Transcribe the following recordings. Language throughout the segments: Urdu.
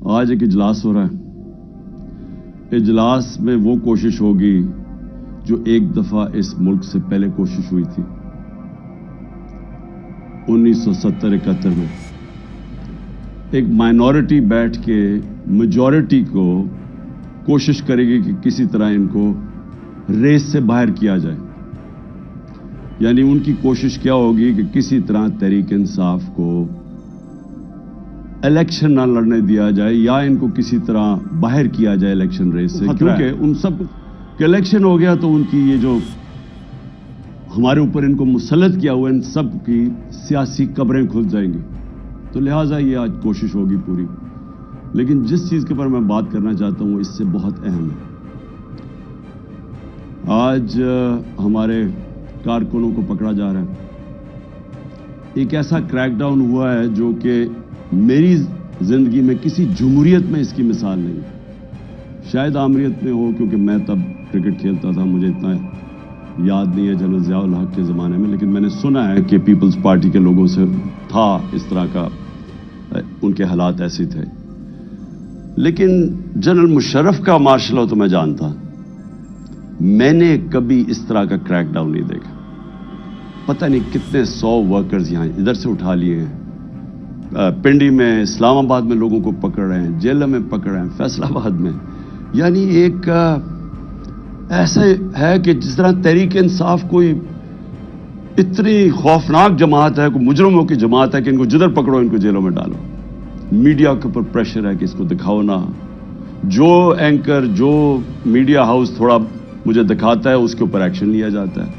آج ایک اجلاس ہو رہا ہے. اجلاس میں وہ کوشش ہوگی جو ایک دفعہ اس ملک سے پہلے کوشش ہوئی تھی 1970-71 میں. ایک مائنورٹی بیٹھ کے میجورٹی کو کوشش کرے گی کہ کسی طرح ان کو ریس سے باہر کیا جائے. یعنی ان کی کوشش کیا ہوگی کہ کسی طرح تحریک انصاف کو الیکشن نہ لڑنے دیا جائے یا ان کو کسی طرح باہر کیا جائے الیکشن ریس سے. کیونکہ ان سب کہ الیکشن ہو گیا تو ان کی یہ جو ہمارے اوپر ان کو مسلط کیا ہوا ان سب کی سیاسی قبریں کھل جائیں گی. تو لہٰذا یہ آج کوشش ہوگی پوری. لیکن جس چیز کے اوپر میں بات کرنا چاہتا ہوں اس سے بہت اہم ہے. آج ہمارے کارکنوں کو پکڑا جا رہا ہے. ایک ایسا کریک ڈاؤن ہوا ہے جو کہ میری زندگی میں کسی جمہوریت میں اس کی مثال نہیں. شاید آمریت میں ہو کیونکہ میں تب کرکٹ کھیلتا تھا, مجھے اتنا یاد نہیں ہے جنرل ضیاء الحق کے زمانے میں, لیکن میں نے سنا ہے کہ پیپلز پارٹی کے لوگوں سے تھا اس طرح کا, ان کے حالات ایسے تھے. لیکن جنرل مشرف کا مارشل لا تو میں جانتا, میں نے کبھی اس طرح کا کریک ڈاؤن نہیں دیکھا. پتہ نہیں کتنے 100 ورکرز یہاں ادھر سے اٹھا لیے ہیں, پنڈی میں, اسلام آباد میں لوگوں کو پکڑ رہے ہیں, جیلوں میں پکڑ رہے ہیں, فیصل آباد میں. یعنی ایک ایسا ہے کہ جس طرح تحریک انصاف کوئی اتنی خوفناک جماعت ہے, کوئی مجرموں کی جماعت ہے کہ ان کو جدھر پکڑو ان کو جیلوں میں ڈالو. میڈیا کے اوپر پریشر ہے کہ اس کو دکھاؤ نہ. جو اینکر, جو میڈیا ہاؤس تھوڑا مجھے دکھاتا ہے اس کے اوپر ایکشن لیا جاتا ہے.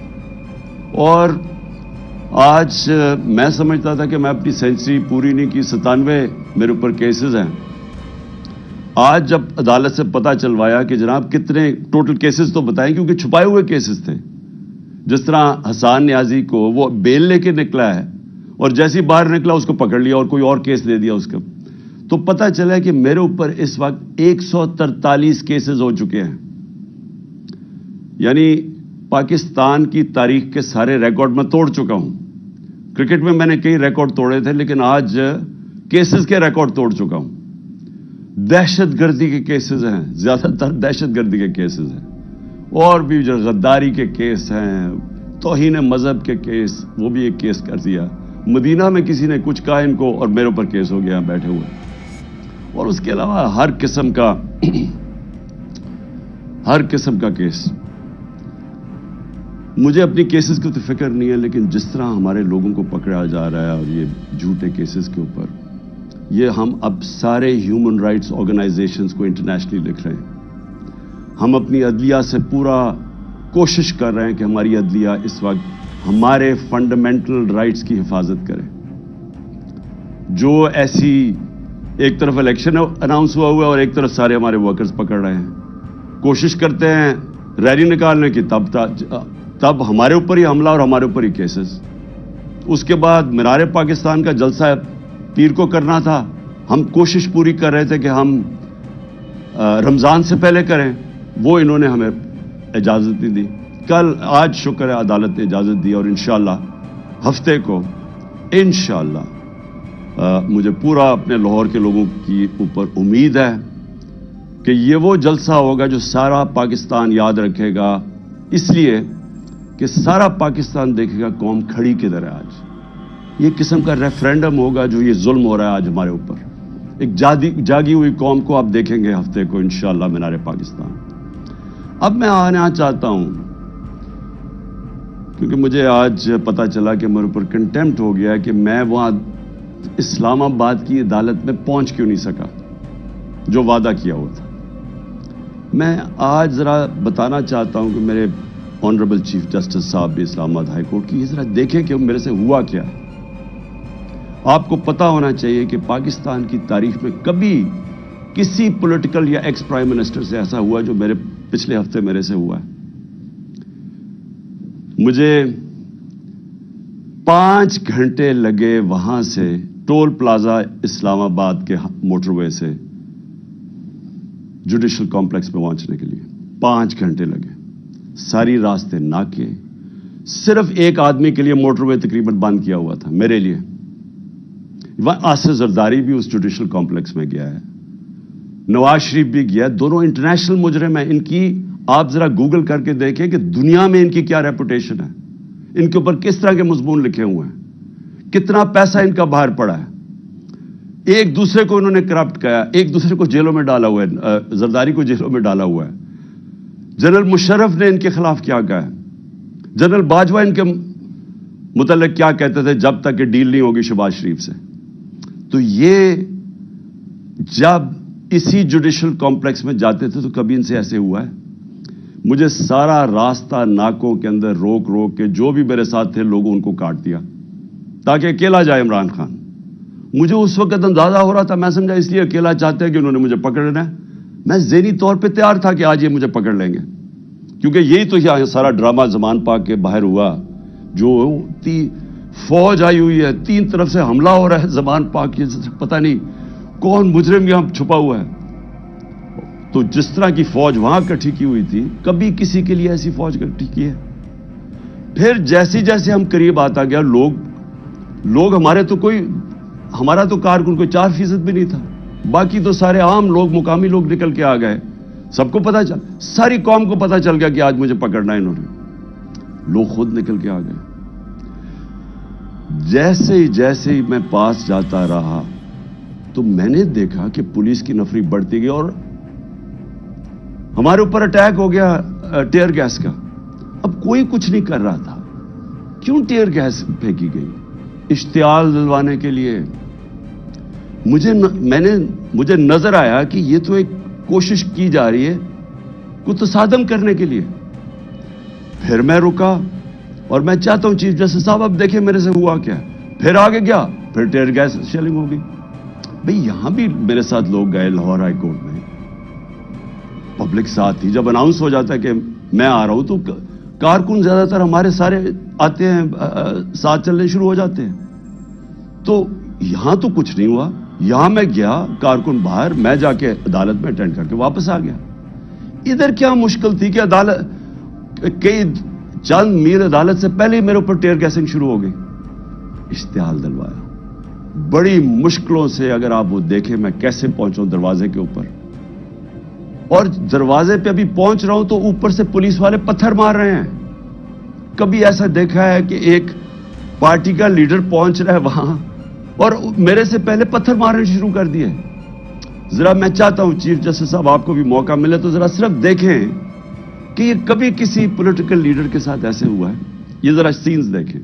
اور آج میں سمجھتا تھا کہ میں اپنی سینچری پوری نہیں کی, 97 میرے اوپر کیسز ہیں. آج جب عدالت سے پتہ چلوایا کہ جناب کتنے ٹوٹل کیسز تو بتائیں, کیونکہ چھپائے ہوئے کیسز تھے. جس طرح حسان نیازی کو وہ بیل لے کے نکلا ہے اور جیسے ہی باہر نکلا اس کو پکڑ لیا اور کوئی اور کیس دے دیا اس کا. تو پتہ چلا کہ میرے اوپر اس وقت 143 کیسز ہو چکے ہیں. یعنی پاکستان کی تاریخ کے سارے ریکارڈ میں توڑ چکا ہوں. کرکٹ میں نے کئی ریکارڈ توڑے تھے, لیکن آج کیسز کے ریکارڈ توڑ چکا ہوں. دہشت گردی کے کیسز ہیں, زیادہ تر دہشت گردی کے کیسز ہیں, اور بھی جو غداری کے کیس ہیں, توہین مذہب کے کیس, وہ بھی ایک کیس کر دیا. مدینہ میں کسی نے کچھ کہا ان کو اور میرے اوپر کیس ہو گیا بیٹھے ہوئے. اور اس کے علاوہ ہر قسم کا کیس. مجھے اپنی کیسز کی تو فکر نہیں ہے, لیکن جس طرح ہمارے لوگوں کو پکڑا جا رہا ہے اور یہ جھوٹے کیسز کے اوپر, یہ ہم اب سارے ہیومن رائٹس آرگنائزیشنز کو انٹرنیشنلی لکھ رہے ہیں. ہم اپنی عدلیہ سے پورا کوشش کر رہے ہیں کہ ہماری عدلیہ اس وقت ہمارے فنڈامنٹل رائٹس کی حفاظت کرے. جو ایسی ایک طرف الیکشن اناؤنس ہوا ہے اور ایک طرف سارے ہمارے ورکرز پکڑ رہے ہیں, کوشش کرتے ہیں ریلی نکالنے کی, تب ہمارے اوپر ہی حملہ اور ہمارے اوپر ہی کیسز. اس کے بعد مینار پاکستان کا جلسہ پیر کو کرنا تھا, ہم کوشش پوری کر رہے تھے کہ ہم رمضان سے پہلے کریں, وہ انہوں نے ہمیں اجازت نہیں دی. آج شکر ہے عدالت نے اجازت دی, اور انشاءاللہ ہفتے کو انشاءاللہ مجھے پورا اپنے لاہور کے لوگوں کی اوپر امید ہے کہ یہ وہ جلسہ ہوگا جو سارا پاکستان یاد رکھے گا, اس لیے کہ سارا پاکستان دیکھے گا قوم کھڑی کدھر ہے. آج یہ قسم کا ریفرینڈم ہوگا جو یہ ظلم ہو رہا ہے آج ہمارے اوپر. ایک جاگی ہوئی قوم کو آپ دیکھیں گے ہفتے کو انشاءاللہ مینار پاکستان. اب میں آنا چاہتا ہوں کیونکہ مجھے آج پتہ چلا کہ میرے اوپر کنٹیمپٹ ہو گیا ہے کہ میں وہاں اسلام آباد کی عدالت میں پہنچ کیوں نہیں سکا جو وعدہ کیا ہوا تھا. میں آج ذرا بتانا چاہتا ہوں کہ میرے آنریبل چیف جسٹس صاحب بھی اسلام آباد ہائی کورٹ کی, ذرا دیکھیں کہ میرے سے ہوا کیا. آپ کو پتہ ہونا چاہیے کہ پاکستان کی تاریخ میں کبھی کسی پولیٹیکل یا ایکس پرائم منسٹر سے ایسا ہوا جو پچھلے ہفتے میرے سے ہوا ہے. مجھے 5 گھنٹے لگے وہاں سے ٹول پلازا اسلام آباد کے موٹر وے سے جوڈیشل کمپلیکس پہ پہنچنے کے لیے. 5 گھنٹے لگے, ساری راستے ناکے. صرف ایک آدمی کے لیے موٹر وے تقریباً بند کیا ہوا تھا, میرے لیے. آصف زرداری بھی اس جوڈیشل کمپلیکس میں گیا ہے. نواز شریف بھی گیا, دونوں انٹرنیشنل مجرم ہیں. ان کی آپ ذرا گوگل کر کے دیکھیں کہ دنیا میں ان کی کیا ریپوٹیشن ہے, ان کے اوپر کس طرح کے مضمون لکھے ہوئے ہیں, کتنا پیسہ ان کا باہر پڑا ہے. ایک دوسرے کو انہوں نے کرپٹ کیا, ایک دوسرے کو جیلوں میں ڈالا ہوا ہے, زرداری کو جیلوں میں ڈالا ہوا ہے. جنرل مشرف نے ان کے خلاف کیا کہا ہے, جنرل باجوہ ان کے متعلق کیا کہتے تھے جب تک کہ ڈیل نہیں ہوگی شہباز شریف سے. تو یہ جب اسی جوڈیشل کمپلیکس میں جاتے تھے تو کبھی ان سے ایسے ہوا ہے؟ مجھے سارا راستہ ناکوں کے اندر روک روک کے جو بھی میرے ساتھ تھے لوگوں ان کو کاٹ دیا تاکہ اکیلا جائے عمران خان. مجھے اس وقت اندازہ ہو رہا تھا, میں سمجھا اس لیے اکیلا چاہتے ہیں کہ انہوں نے مجھے پکڑنا ہے. میں ذہنی طور پہ تیار تھا کہ آج یہ مجھے پکڑ لیں گے, کیونکہ یہی تو یہاں سارا ڈرامہ زمان پاک کے باہر ہوا. جو فوج آئی ہوئی ہے, 3 طرف سے حملہ ہو رہا ہے زمان پاک کے, پتہ نہیں کون مجرم یہاں چھپا ہوا ہے. تو جس طرح کی فوج وہاں کٹھی کی ہوئی تھی, کبھی کسی کے لیے ایسی فوج کٹھی کی ہے؟ پھر جیسے جیسے ہم قریب آتا گیا, لوگ ہمارا تو کارکن کوئی 4% بھی نہیں تھا, باقی تو سارے عام لوگ, مقامی لوگ نکل کے آ گئے. سب کو پتا چل, ساری قوم کو پتا چل گیا کہ آج مجھے پکڑنا ہے انہوں نے. لوگ خود نکل کے آ گئے. جیسے ہی میں پاس جاتا رہا تو میں نے دیکھا کہ پولیس کی نفری بڑھتی گئی اور ہمارے اوپر اٹیک ہو گیا ٹیئر گیس کا. اب کوئی کچھ نہیں کر رہا تھا, کیوں ٹیئر گیس پھینکی گئی؟ اشتعال دلوانے کے لیے. مجھے نظر آیا کہ یہ تو ایک کوشش کی جا رہی ہے کو تصادم کرنے کے لیے. پھر میں رکا اور میں چاہتا ہوں چیف جسٹس صاحب اب دیکھیں میرے سے ہوا کیا. پھر آگے گیا, پھر ٹیئر گیس شیلنگ ہو گئی. بھئی یہاں بھی میرے ساتھ لوگ گئے لاہور ہائی کورٹ میں, پبلک ساتھ تھی. جب اناؤنس ہو جاتا ہے کہ میں آ رہا ہوں تو کارکن زیادہ تر ہمارے سارے آتے ہیں, ساتھ چلنے شروع ہو جاتے ہیں. تو یہاں تو کچھ نہیں ہوا. یہاں میں گیا, کارکن باہر, میں جا کے عدالت میں اٹینڈ کر کے واپس آ گیا. ادھر کیا مشکل تھی کہ عدالت کئی چند میل عدالت سے پہلے ہی میرے اوپر ٹیئر گیسنگ شروع ہو گئی. اشتعال دلوایا بڑی مشکلوں سے. اگر آپ وہ دیکھیں میں کیسے پہنچا ہوں دروازے کے اوپر, اور دروازے پہ ابھی پہنچ رہا ہوں تو اوپر سے پولیس والے پتھر مار رہے ہیں. کبھی ایسا دیکھا ہے کہ ایک پارٹی کا لیڈر پہنچ رہا ہے وہاں اور میرے سے پہلے پتھر مارنے شروع کر دیے. ذرا میں چاہتا ہوں چیف جسٹس صاحب آپ کو بھی موقع ملے تو ذرا صرف دیکھیں کہ یہ کبھی کسی پولیٹیکل لیڈر کے ساتھ ایسے ہوا ہے. یہ ذرا سینز دیکھیں.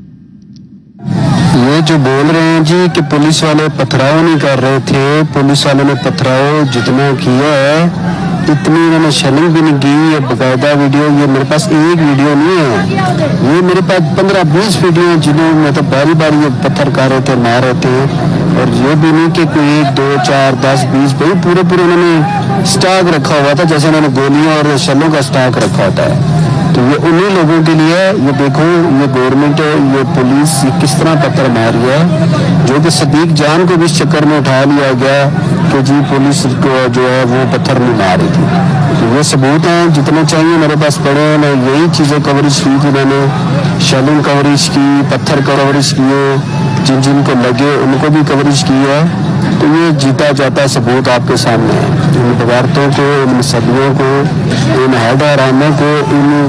یہ جو بول رہے ہیں جی کہ پولیس والے پتھراؤ نہیں کر رہے تھے, پولیس والوں نے پتھراؤ جتنا کیا ہے اتنی انہوں نے شیلنگ بھی نہیں کی. یہ باقاعدہ ویڈیو, یہ میرے پاس ایک ویڈیو نہیں ہے, یہ میرے پاس 15-20 ویڈیو ہیں جنہوں میں تو باری باری یہ پتھر کر رہے تھے, مار رہے تھے. اور یہ بھی نہیں کہ کوئی 1 2 4 10 20 بھائی پورے انہوں نے سٹاک رکھا ہوا تھا, جیسے انہوں نے گولیاں اور شیلوں کا سٹاک رکھا ہوتا ہے. تو یہ انہی لوگوں کے لیے, یہ دیکھو یہ گورنمنٹ, یہ پولیس کس طرح پتھر مار گیا, جو کہ صدیق جان کو بھی اس چکر میں اٹھا لیا گیا کہ جی پولیس کو جو ہے وہ پتھر نہیں مار رہی تھی. تو یہ ثبوت ہیں جتنے چاہیے میرے پاس پڑے ہیں. میں یہی چیزیں کوریج کی تھی, میں نے شیلنگ کوریج کی, پتھر کوریج کیے, جن کو لگے ان کو بھی کوریج کی ہے. تو یہ جیتا جاتا ثبوت آپ کے سامنے ہے. ان بغاوتوں کو, ان صدیوں کو, ان حیدراموں کو, ان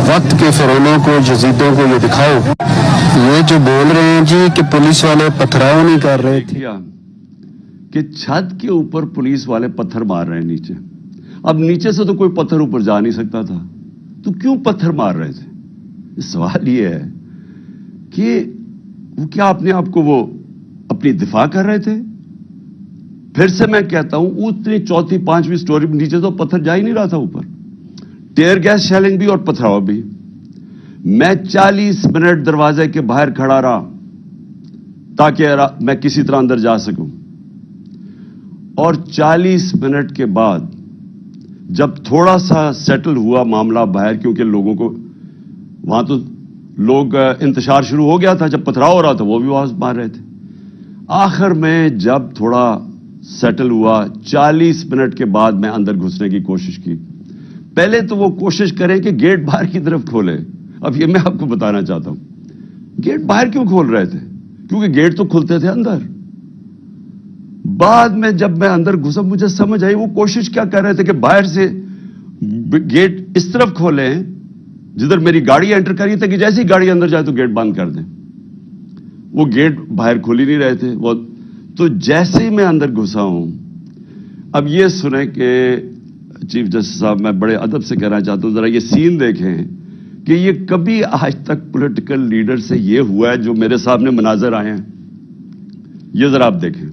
وقت کے فرعونوں کو, یزیدوں کو یہ دکھاؤ. یہ جو بول رہے ہیں جی کہ پولیس والے پتھراؤ نہیں کر رہے تھے, کہ چھت کے اوپر پولیس والے پتھر مار رہے ہیں نیچے. اب نیچے سے تو کوئی پتھر اوپر جا نہیں سکتا تھا, تو کیوں پتھر مار رہے تھے؟ سوال یہ ہے کہ وہ کیا اپنے آپ کو وہ اپنی دفاع کر رہے تھے؟ پھر سے میں کہتا ہوں اتنی 4تھی 5ویں سٹوری نیچے تو پتھر جا ہی نہیں رہا تھا اوپر. ٹیئر گیس شیلنگ بھی اور پتھراؤ بھی. میں 40 منٹ دروازے کے باہر کھڑا رہا تاکہ میں کسی طرح اندر جا سکوں. اور 40 منٹ کے بعد جب تھوڑا سا سیٹل ہوا معاملہ باہر, کیونکہ لوگوں کو وہاں تو لوگ انتشار شروع ہو گیا تھا, جب پتھراؤ ہو رہا تھا وہ بھی آواز مار رہے تھے. آخر میں جب تھوڑا سیٹل ہوا 40 منٹ کے بعد میں اندر گھسنے کی کوشش کی. پہلے تو وہ کوشش کریں کہ گیٹ باہر کی طرف کھولے. اب یہ میں آپ کو بتانا چاہتا ہوں گیٹ باہر کیوں کھول رہے تھے, کیونکہ گیٹ تو کھلتے تھے اندر. بعد میں جب میں اندر گھسا مجھے سمجھ آئی وہ کوشش کیا کر رہے تھے کہ باہر سے گیٹ اس طرف کھولیں جدھر میری گاڑی انٹر کری تھی کہ جیسی گاڑی اندر جائے تو گیٹ بند کر دیں. وہ گیٹ باہر کھول ہی نہیں رہے تھے. وہ تو جیسے ہی میں اندر گھسا ہوں, اب یہ سنیں کہ چیف جسٹس صاحب میں بڑے ادب سے کہنا چاہتا ہوں, ذرا یہ سین دیکھیں کہ یہ کبھی آج تک پولیٹیکل لیڈر سے یہ ہوا ہے جو میرے سامنے مناظر آئے ہیں. یہ ذرا آپ دیکھیں.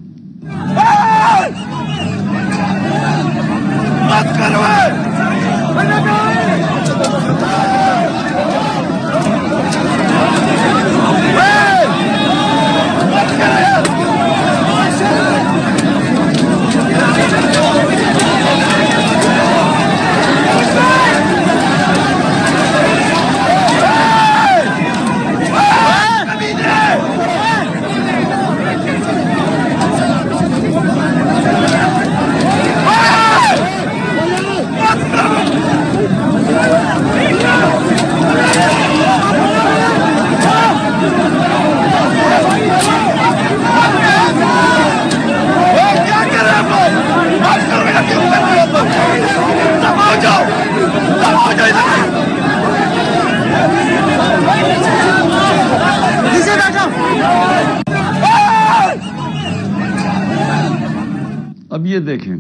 اب یہ دیکھیں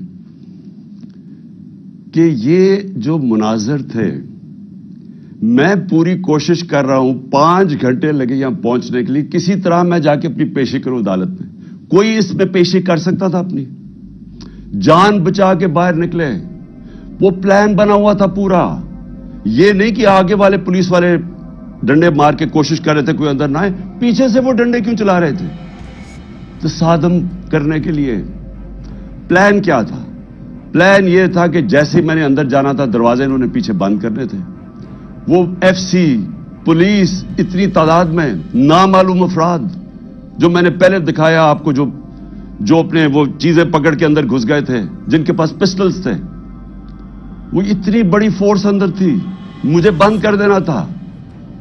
کہ یہ جو مناظر تھے, میں پوری کوشش کر رہا ہوں, 5 گھنٹے لگے یہاں پہنچنے کے لیے, کسی طرح میں جا کے اپنی پیشی کروں عدالت میں. کوئی اس میں پیشی کر سکتا تھا اپنی, جان بچا کے باہر نکلے. وہ پلان بنا ہوا تھا پورا. یہ نہیں کہ آگے والے پولیس والے ڈنڈے مار کے کوشش کر رہے تھے کوئی اندر نہ آئے, پیچھے سے وہ ڈنڈے کیوں چلا رہے تھے؟ تصادم کرنے کے لیے. پلان کیا تھا؟ پلان یہ تھا کہ جیسے میں نے اندر جانا تھا دروازے انہوں نے پیچھے بند کرنے تھے. وہ ایف سی, پولیس, اتنی تعداد میں نامعلوم افراد جو میں نے پہلے دکھایا آپ کو, جو اپنے وہ چیزیں پکڑ کے اندر گھس گئے تھے, جن کے پاس پسٹلز تھے, وہ اتنی بڑی فورس اندر تھی, مجھے بند کر دینا تھا.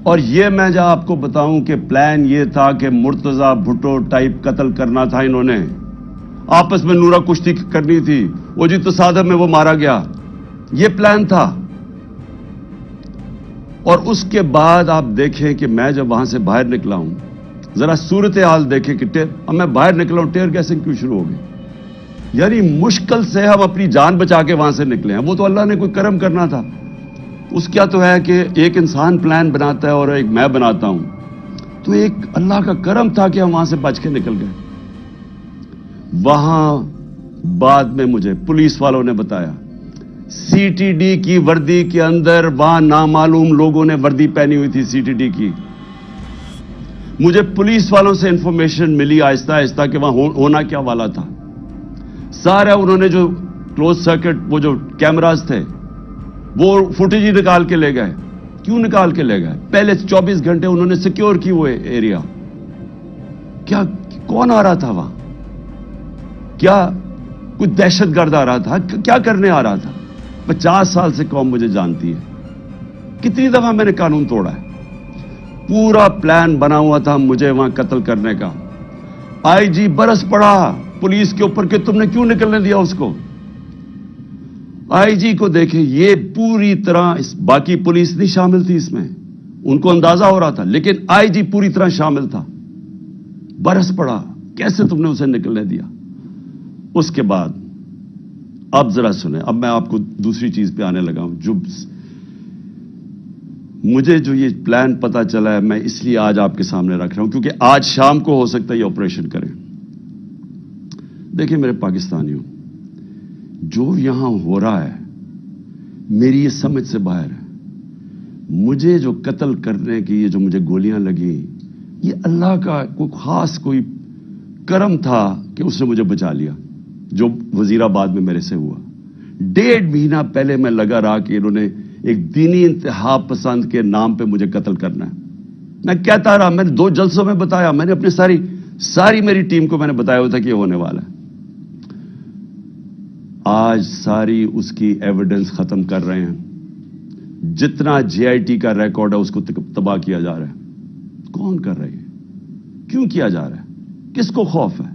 اور یہ میں جہاں آپ کو بتاؤں کہ پلان یہ تھا کہ مرتضی بھٹو ٹائپ قتل کرنا تھا انہوں نے, آپس میں نورا کشتی کرنی تھی, وہ جی تصادم میں وہ مارا گیا, یہ پلان تھا. اور اس کے بعد آپ دیکھیں کہ میں جب وہاں سے باہر نکلا ہوں, ذرا صورتحال دیکھیں کہ اب میں باہر نکلا ہوں, ٹیئر گیسنگ کیوں شروع ہو گئی. یعنی مشکل سے ہم اپنی جان بچا کے وہاں سے نکلے ہیں. وہ تو اللہ نے کوئی کرم کرنا تھا. اس کیا تو ہے کہ ایک انسان پلان بناتا ہے اور ایک میں بناتا ہوں, تو ایک اللہ کا کرم تھا کہ ہم وہاں سے بچ کے نکل گئے. وہاں بعد میں مجھے پولیس والوں نے بتایا, سی ٹی ڈی کی وردی کے اندر وہاں نامعلوم لوگوں نے وردی پہنی ہوئی تھی سی ٹی ڈی کی. مجھے پولیس والوں سے انفارمیشن ملی آہستہ آہستہ کہ وہاں ہونا کیا والا تھا. سارا انہوں نے جو کلوز سرکٹ وہ جو کیمراز تھے وہ فوٹیج ہی نکال کے لے گئے. کیوں نکال کے لے گئے؟ پہلے 24 گھنٹے انہوں نے سیکیور کی وہ ایریا. کیا کون آ رہا تھا وہاں؟ کیا کوئی دہشت گرد آ رہا تھا؟ کیا کرنے آ رہا تھا؟ 50 سال سے قوم مجھے جانتی ہے. کتنی دفعہ میں نے قانون توڑا ہے. پورا پلان بنا ہوا تھا مجھے وہاں قتل کرنے کا. آئی جی برس پڑا پولیس کے اوپر کہ تم نے کیوں نکلنے دیا اس کو. آئی جی کو دیکھیں, یہ پوری طرح باقی پولیس نہیں شامل تھی اس میں, ان کو اندازہ ہو رہا تھا, لیکن آئی جی پوری طرح شامل تھا. برس پڑا کیسے تم نے اسے نکلنے دیا. اس کے بعد اب ذرا سنیں, اب میں آپ کو دوسری چیز پہ آنے لگا ہوں. جو مجھے جو یہ پلان پتا چلا ہے, میں اس لیے آج آپ کے سامنے رکھ رہا ہوں کیونکہ آج شام کو ہو سکتا ہے یہ آپریشن کریں. دیکھیں میرے پاکستانیوں, جو یہاں ہو رہا ہے میری یہ سمجھ سے باہر ہے. مجھے جو قتل کرنے کی یہ جو مجھے گولیاں لگی, یہ اللہ کا کوئی خاص کوئی کرم تھا کہ اس نے مجھے بچا لیا. جو وزیر آباد میں میرے سے ہوا, 1.5 مہینہ پہلے میں لگا رہا کہ انہوں نے ایک دینی انتہا پسند کے نام پہ مجھے قتل کرنا ہے. میں کہتا رہا, میں نے 2 جلسوں میں بتایا, میں نے اپنی ساری میری ٹیم کو میں نے بتایا ہوا تھا کہ یہ ہونے والا ہے. آج ساری اس کی ایویڈنس ختم کر رہے ہیں. جتنا جے آئی ٹی کا ریکارڈ ہے اس کو تباہ کیا جا رہا ہے. کون کر رہی ہے؟ کیوں کیا جا رہا ہے؟ کس کو خوف ہے؟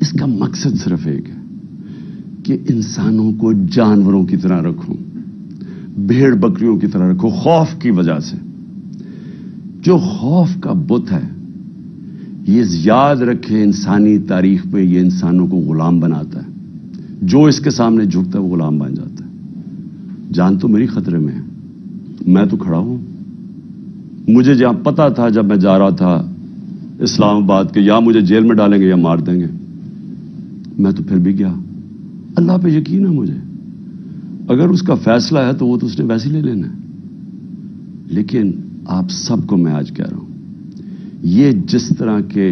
اس کا مقصد صرف ایک ہے کہ انسانوں کو جانوروں کی طرح رکھو، بھیڑ بکریوں کی طرح رکھو، خوف کی وجہ سے۔ جو خوف کا بت ہے، یہ یاد رکھے انسانی تاریخ میں یہ انسانوں کو غلام بناتا ہے۔ جو اس کے سامنے جھکتا ہے وہ غلام بن جاتا ہے۔ جان تو میری خطرے میں ہے، میں تو کھڑا ہوں۔ مجھے جہاں پتا تھا جب میں جا رہا تھا اسلام آباد کہ یا مجھے جیل میں ڈالیں گے یا مار دیں گے، میں تو پھر بھی گیا۔ اللہ پہ یقین ہے مجھے، اگر اس کا فیصلہ ہے تو وہ تو اس نے ویسے لے لینا ہے۔ لیکن آپ سب کو میں آج کہہ رہا ہوں، یہ جس طرح کے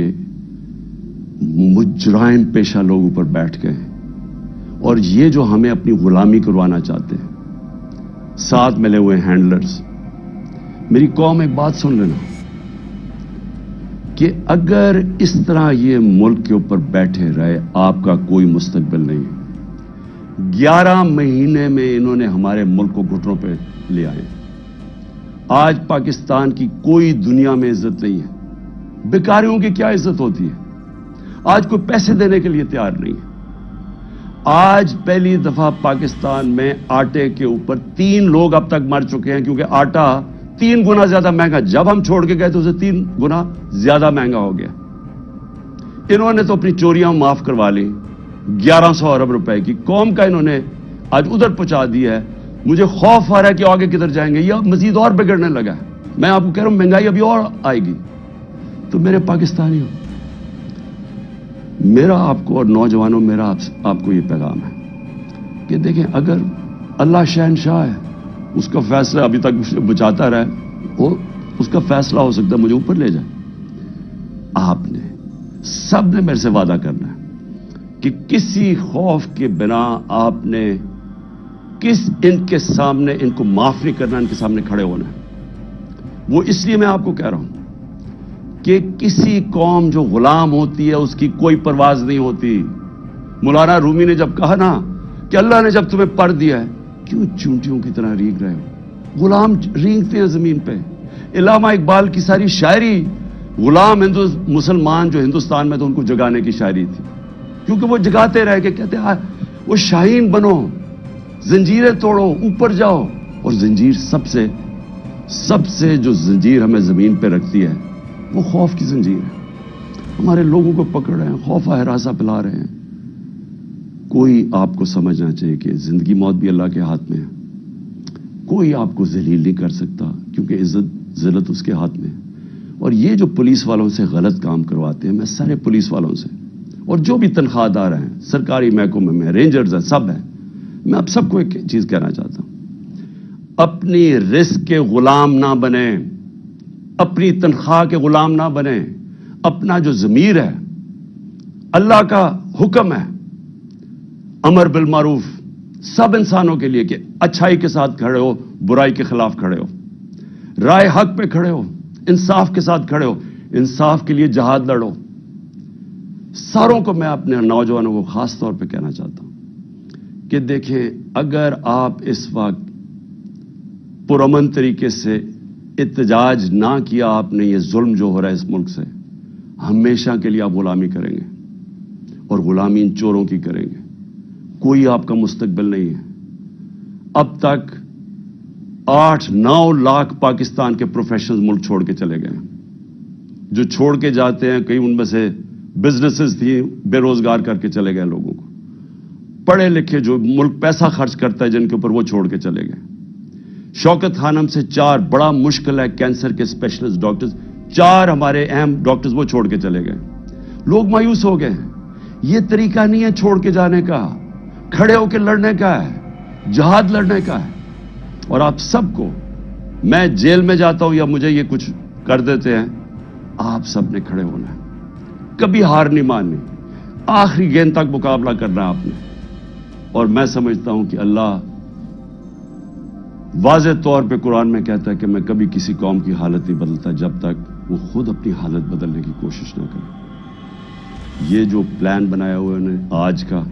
مجرم پیشہ لوگ اوپر بیٹھ گئے ہیں اور یہ جو ہمیں اپنی غلامی کروانا چاہتے ہیں، ساتھ ملے ہوئے ہینڈلرز، میری قوم ایک بات سن لینا کہ اگر اس طرح یہ ملک کے اوپر بیٹھے رہے، آپ کا کوئی مستقبل نہیں ہے۔ 11 مہینے میں انہوں نے ہمارے ملک کو گھٹنوں پہ لے آئے۔ آج پاکستان کی کوئی دنیا میں عزت نہیں ہے۔ بیکاریوں کی کیا عزت ہوتی ہے؟ آج کوئی پیسے دینے کے لیے تیار نہیں ہے۔ آج پہلی دفعہ پاکستان میں آٹے کے اوپر 3 لوگ اب تک مر چکے ہیں، کیونکہ آٹا 3 گنا زیادہ مہنگا، جب ہم چھوڑ کے گئے تو اسے 3 گنا زیادہ مہنگا ہو گیا۔ انہوں نے تو اپنی چوریاں معاف کروا لی، 1100 ارب روپے کی قوم کا انہوں نے آج ادھر پہنچا دیا ہے۔ مجھے خوف آ رہا ہے کہ آگے کدھر جائیں گے، یہ مزید اور بگڑنے لگا ہے۔ میں آپ کو کہہ رہا ہوں مہنگائی ابھی اور آئے گی۔ تو میرے پاکستانیوں، میرا آپ کو اور نوجوانوں، میرا آپ کو یہ پیغام ہے کہ دیکھیں، اگر اللہ شہنشاہ ہے، اس کا فیصلہ ابھی تک مجھے بچاتا رہا ہے، وہ اس کا فیصلہ ہو سکتا ہے مجھے اوپر لے جائے۔ آپ نے سب نے میرے سے وعدہ کرنا ہے کہ کسی خوف کے بنا آپ نے ان کے سامنے، ان کو معاف نہیں کرنا، ان کے سامنے کھڑے ہونا ہے۔ وہ اس لیے میں آپ کو کہہ رہا ہوں کہ کسی قوم جو غلام ہوتی ہے اس کی کوئی پرواز نہیں ہوتی۔ مولانا رومی نے جب کہا نا کہ اللہ نے جب تمہیں پر دیا ہے، کیوں چونٹیوں کی طرح رینگ رہے ہو؟ غلام رینگتے ہیں زمین پہ۔ علامہ اقبال کی ساری شاعری غلام مسلمان جو ہندوستان میں تو ان کو جگانے کی شاعری تھی، کیونکہ وہ جگاتے رہے کہ کہتے ہیں وہ شاہین بنو، زنجیریں توڑو، اوپر جاؤ۔ اور زنجیر سب سے جو زنجیر ہمیں زمین پہ رکھتی ہے وہ خوف کی زنجیر ہے۔ ہمارے لوگوں کو پکڑ رہے ہیں، خوف ہراساں پلا رہے ہیں۔ کوئی آپ کو سمجھنا چاہیے کہ زندگی موت بھی اللہ کے ہاتھ میں ہے۔ کوئی آپ کو ذلیل نہیں کر سکتا، کیونکہ عزت ذلت اس کے ہاتھ میں ہے۔ اور یہ جو پولیس والوں سے غلط کام کرواتے ہیں، میں سارے پولیس والوں سے اور جو بھی تنخواہ دار ہیں، سرکاری محکمے میں رینجرز ہیں، سب ہیں، میں اب سب کو ایک چیز کہنا چاہتا ہوں، اپنی رزق کے غلام نہ بنیں، اپنی تنخواہ کے غلام نہ بنیں۔ اپنا جو ضمیر ہے، اللہ کا حکم ہے امر بالمعروف سب انسانوں کے لیے کہ اچھائی کے ساتھ کھڑے ہو، برائی کے خلاف کھڑے ہو، رائے حق پہ کھڑے ہو، انصاف کے ساتھ کھڑے ہو، انصاف کے لیے جہاد لڑو۔ ساروں کو میں اپنے نوجوانوں کو خاص طور پہ کہنا چاہتا ہوں کہ دیکھیں، اگر آپ اس وقت پرامن طریقے سے احتجاج نہ کیا آپ نے، یہ ظلم جو ہو رہا ہے اس ملک سے، ہمیشہ کے لیے آپ غلامی کریں گے، اور غلامی ان چوروں کی کریں گے۔ کوئی آپ کا مستقبل نہیں ہے۔ اب تک 8-9 لاکھ پاکستان کے پروفیشنز ملک چھوڑ کے چلے گئے ہیں۔ جو چھوڑ کے جاتے ہیں، کئی ان میں سے بزنسز تھی، بے روزگار کر کے چلے گئے لوگوں کو۔ پڑھے لکھے جو ملک پیسہ خرچ کرتا ہے جن کے اوپر، وہ چھوڑ کے چلے گئے۔ شوکت خانم سے 4 بڑا مشکل ہے کینسر کے اسپیشلسٹ ڈاکٹرز، 4 ہمارے اہم ڈاکٹرز وہ چھوڑ کے چلے گئے۔ لوگ مایوس ہو گئے ہیں۔ یہ طریقہ نہیں ہے چھوڑ کے جانے کا، کھڑے ہو کے لڑنے کا ہے، جہاد لڑنے کا ہے۔ اور آپ سب کو، میں جیل میں جاتا ہوں یا مجھے یہ کچھ کر دیتے ہیں، آپ سب نے کھڑے ہونا ہے، کبھی ہار نہیں ماننی، آخری گیند تک مقابلہ کرنا ہے آپ نے۔ اور میں سمجھتا ہوں کہ اللہ واضح طور پہ قرآن میں کہتا ہے کہ میں کبھی کسی قوم کی حالت نہیں بدلتا جب تک وہ خود اپنی حالت بدلنے کی کوشش نہ کرے۔ یہ جو پلان بنایا ہوا ہے آج کا،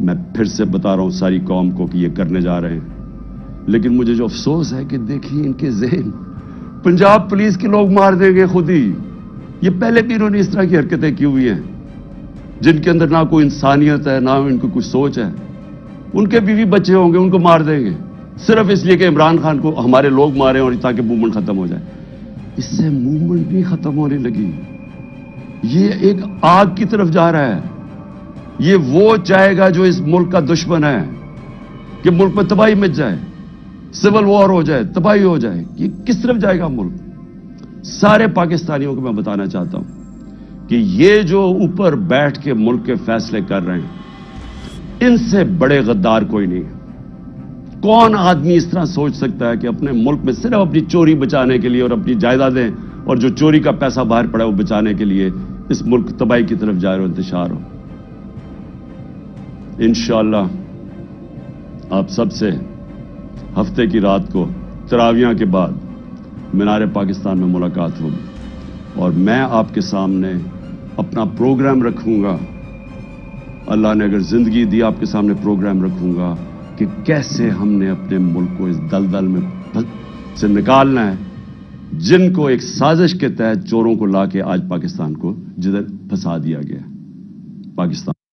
میں پھر سے بتا رہا ہوں ساری قوم کو کہ یہ کرنے جا رہے ہیں۔ لیکن مجھے جو افسوس ہے کہ دیکھیں ان کے ذہن، پنجاب پولیس کے لوگ مار دیں گے خود ہی۔ یہ پہلے بھی انہوں نے اس طرح کی حرکتیں کی ہوئی ہیں۔ جن کے اندر نہ کوئی انسانیت ہے، نہ ان کو کوئی سوچ ہے، ان کے بیوی بچے ہوں گے، ان کو مار دیں گے صرف اس لیے کہ عمران خان کو ہمارے لوگ مارے اور تاکہ موومنٹ ختم ہو جائے۔ اس سے موومنٹ بھی ختم ہونے لگی، یہ ایک آگ کی طرف جا رہا ہے۔ یہ وہ چاہے گا جو اس ملک کا دشمن ہے کہ ملک میں تباہی مچ جائے، سول وار ہو جائے، تباہی ہو جائے۔ یہ کس طرف جائے گا ملک؟ سارے پاکستانیوں کو میں بتانا چاہتا ہوں کہ یہ جو اوپر بیٹھ کے ملک کے فیصلے کر رہے ہیں، ان سے بڑے غدار کوئی نہیں ہے۔ کون آدمی اس طرح سوچ سکتا ہے کہ اپنے ملک میں صرف اپنی چوری بچانے کے لیے اور اپنی جائیدادیں اور جو چوری کا پیسہ باہر پڑا ہے وہ بچانے کے لیے اس ملک تباہی کی طرف جائے اور انتشار ہو؟ انشاءاللہ آپ سب سے ہفتے کی رات کو تراویح کے بعد مینار پاکستان میں ملاقات ہوگی اور میں آپ کے سامنے اپنا پروگرام رکھوں گا۔ اللہ نے اگر زندگی دی آپ کے سامنے پروگرام رکھوں گا کہ کیسے ہم نے اپنے ملک کو اس دلدل میں سے نکالنا ہے جن کو ایک سازش کے تحت چوروں کو لا کے آج پاکستان کو جدھر پھنسا دیا گیا ہے۔ پاکستان